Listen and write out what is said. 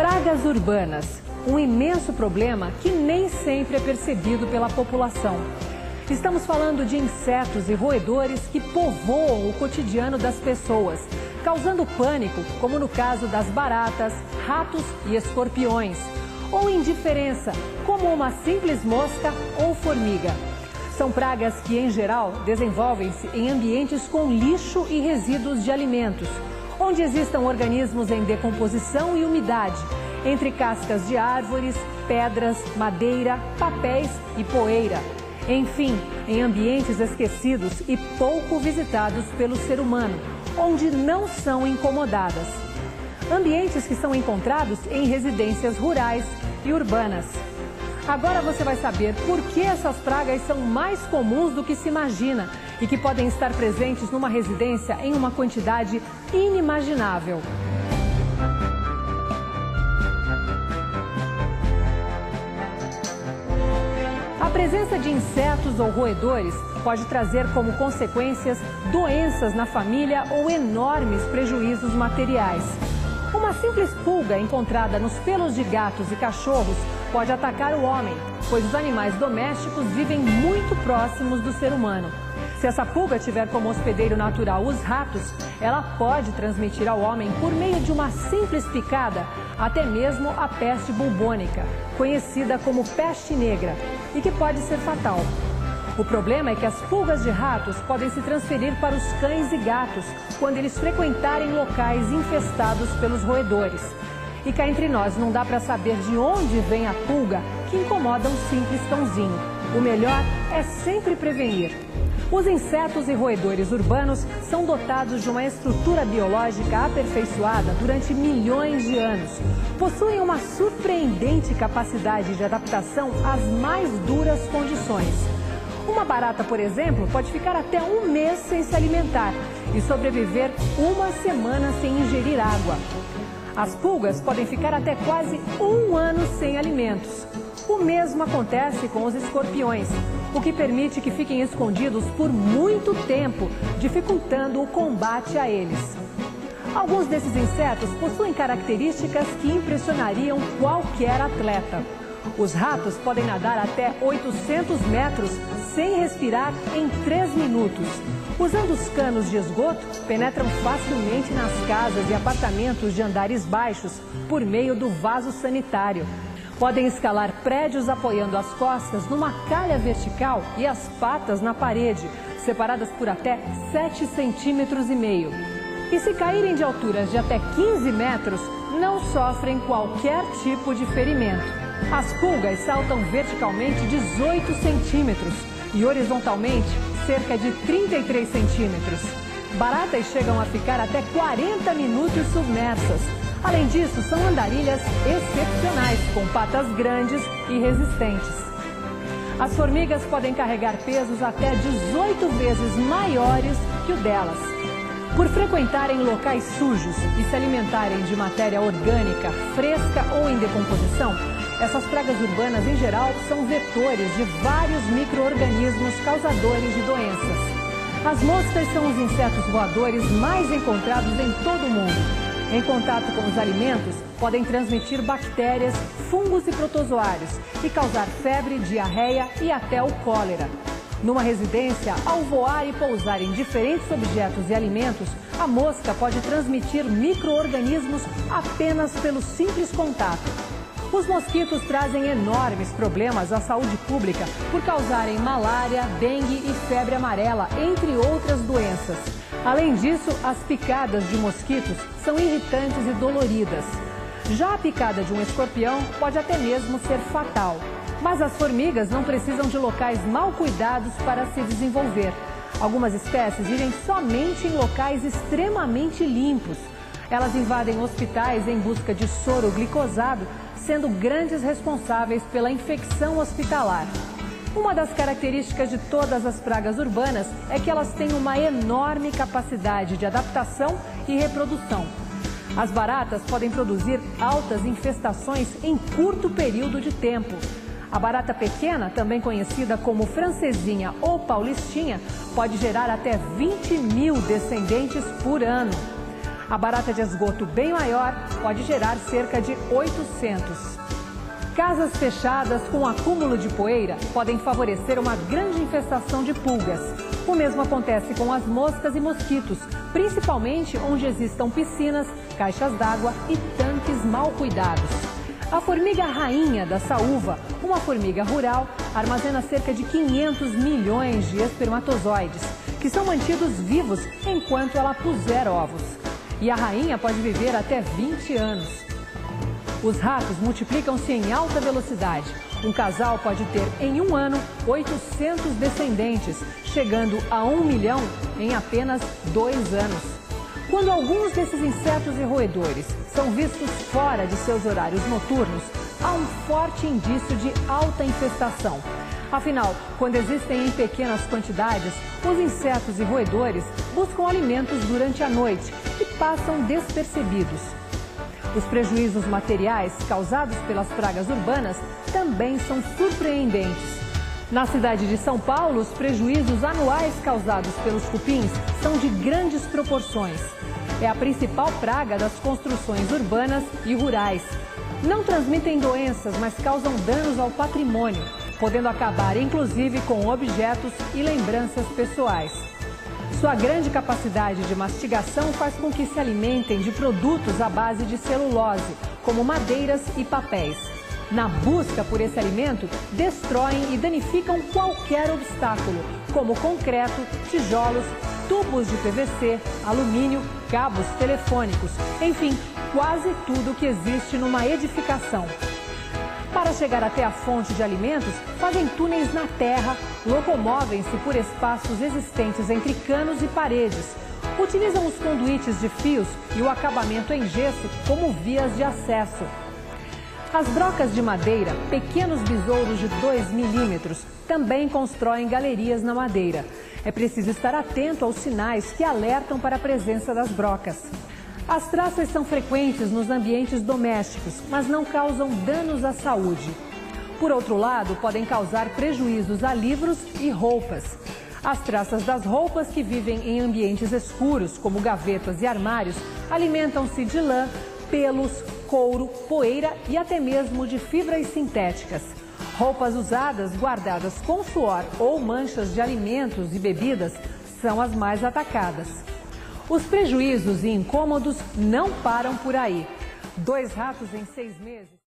Pragas urbanas, um imenso problema que nem sempre é percebido pela população. Estamos falando de insetos e roedores que povoam o cotidiano das pessoas, causando pânico, como no caso das baratas, ratos e escorpiões, ou indiferença, como uma simples mosca ou formiga. São pragas que, em geral, desenvolvem-se em ambientes com lixo e resíduos de alimentos, onde existam organismos em decomposição e umidade, entre cascas de árvores, pedras, madeira, papéis e poeira. Enfim, em ambientes esquecidos e pouco visitados pelo ser humano, onde não são incomodadas. Ambientes que são encontrados em residências rurais e urbanas. Agora você vai saber por que essas pragas são mais comuns do que se imagina e que podem estar presentes numa residência em uma quantidade inimaginável. A presença de insetos ou roedores pode trazer como consequências doenças na família ou enormes prejuízos materiais. Uma simples pulga encontrada nos pelos de gatos e cachorros pode atacar o homem, pois os animais domésticos vivem muito próximos do ser humano. Se essa pulga tiver como hospedeiro natural os ratos, ela pode transmitir ao homem, por meio de uma simples picada, até mesmo a peste bubônica, conhecida como peste negra, e que pode ser fatal. O problema é que as pulgas de ratos podem se transferir para os cães e gatos quando eles frequentarem locais infestados pelos roedores. E cá entre nós, não dá para saber de onde vem a pulga que incomoda um simples cãozinho. O melhor é sempre prevenir. Os insetos e roedores urbanos são dotados de uma estrutura biológica aperfeiçoada durante milhões de anos. Possuem uma surpreendente capacidade de adaptação às mais duras condições. Uma barata, por exemplo, pode ficar até um mês sem se alimentar e sobreviver uma semana sem ingerir água. As pulgas podem ficar até quase um ano sem alimentos. O mesmo acontece com os escorpiões, o que permite que fiquem escondidos por muito tempo, dificultando o combate a eles. Alguns desses insetos possuem características que impressionariam qualquer atleta. Os ratos podem nadar até 800 metros sem respirar em 3 minutos. Usando os canos de esgoto, penetram facilmente nas casas e apartamentos de andares baixos por meio do vaso sanitário. Podem escalar prédios apoiando as costas numa calha vertical e as patas na parede, separadas por até 7,5 centímetros. E se caírem de alturas de até 15 metros, não sofrem qualquer tipo de ferimento. As pulgas saltam verticalmente 18 centímetros e horizontalmente cerca de 33 centímetros. Baratas chegam a ficar até 40 minutos submersas. Além disso, são andarilhas excepcionais, com patas grandes e resistentes. As formigas podem carregar pesos até 18 vezes maiores que o delas. Por frequentarem locais sujos e se alimentarem de matéria orgânica, fresca ou em decomposição, essas pragas urbanas, em geral, são vetores de vários micro-organismos causadores de doenças. As moscas são os insetos voadores mais encontrados em todo o mundo. Em contato com os alimentos, podem transmitir bactérias, fungos e protozoários e causar febre, diarreia e até o cólera. Numa residência, ao voar e pousar em diferentes objetos e alimentos, a mosca pode transmitir micro-organismos apenas pelo simples contato. Os mosquitos trazem enormes problemas à saúde pública por causarem malária, dengue e febre amarela, entre outras doenças. Além disso, as picadas de mosquitos são irritantes e doloridas. Já a picada de um escorpião pode até mesmo ser fatal. Mas as formigas não precisam de locais mal cuidados para se desenvolver. Algumas espécies vivem somente em locais extremamente limpos. Elas invadem hospitais em busca de soro glicosado, sendo grandes responsáveis pela infecção hospitalar. Uma das características de todas as pragas urbanas é que elas têm uma enorme capacidade de adaptação e reprodução. As baratas podem produzir altas infestações em curto período de tempo. A barata pequena, também conhecida como francesinha ou paulistinha, pode gerar até 20 mil descendentes por ano. A barata de esgoto bem maior pode gerar cerca de 800. Casas fechadas com acúmulo de poeira podem favorecer uma grande infestação de pulgas. O mesmo acontece com as moscas e mosquitos, principalmente onde existam piscinas, caixas d'água e tanques mal cuidados. A formiga rainha da saúva, uma formiga rural, armazena cerca de 500 milhões de espermatozoides, que são mantidos vivos enquanto ela puser ovos. E a rainha pode viver até 20 anos. Os ratos multiplicam-se em alta velocidade. Um casal pode ter, em um ano, 800 descendentes, chegando a 1 milhão em apenas 2 anos. Quando alguns desses insetos e roedores são vistos fora de seus horários noturnos, há um forte indício de alta infestação. Afinal, quando existem em pequenas quantidades, os insetos e roedores buscam alimentos durante a noite e passam despercebidos. Os prejuízos materiais causados pelas pragas urbanas também são surpreendentes. Na cidade de São Paulo, os prejuízos anuais causados pelos cupins são de grandes proporções. É a principal praga das construções urbanas e rurais. Não transmitem doenças, mas causam danos ao patrimônio, podendo acabar inclusive com objetos e lembranças pessoais. Sua grande capacidade de mastigação faz com que se alimentem de produtos à base de celulose, como madeiras e papéis. Na busca por esse alimento, destroem e danificam qualquer obstáculo, como concreto, tijolos, tubos de PVC, alumínio, cabos telefônicos, enfim, quase tudo que existe numa edificação. Para chegar até a fonte de alimentos, fazem túneis na terra, locomovem-se por espaços existentes entre canos e paredes, utilizam os conduítes de fios e o acabamento em gesso como vias de acesso. As brocas de madeira, pequenos besouros de 2 milímetros, também constroem galerias na madeira. É preciso estar atento aos sinais que alertam para a presença das brocas. As traças são frequentes nos ambientes domésticos, mas não causam danos à saúde. Por outro lado, podem causar prejuízos a livros e roupas. As traças das roupas que vivem em ambientes escuros, como gavetas e armários, alimentam-se de lã, pelos, couro, poeira e até mesmo de fibras sintéticas. Roupas usadas, guardadas com suor ou manchas de alimentos e bebidas são as mais atacadas. Os prejuízos e incômodos não param por aí. 2 ratos em 6 meses...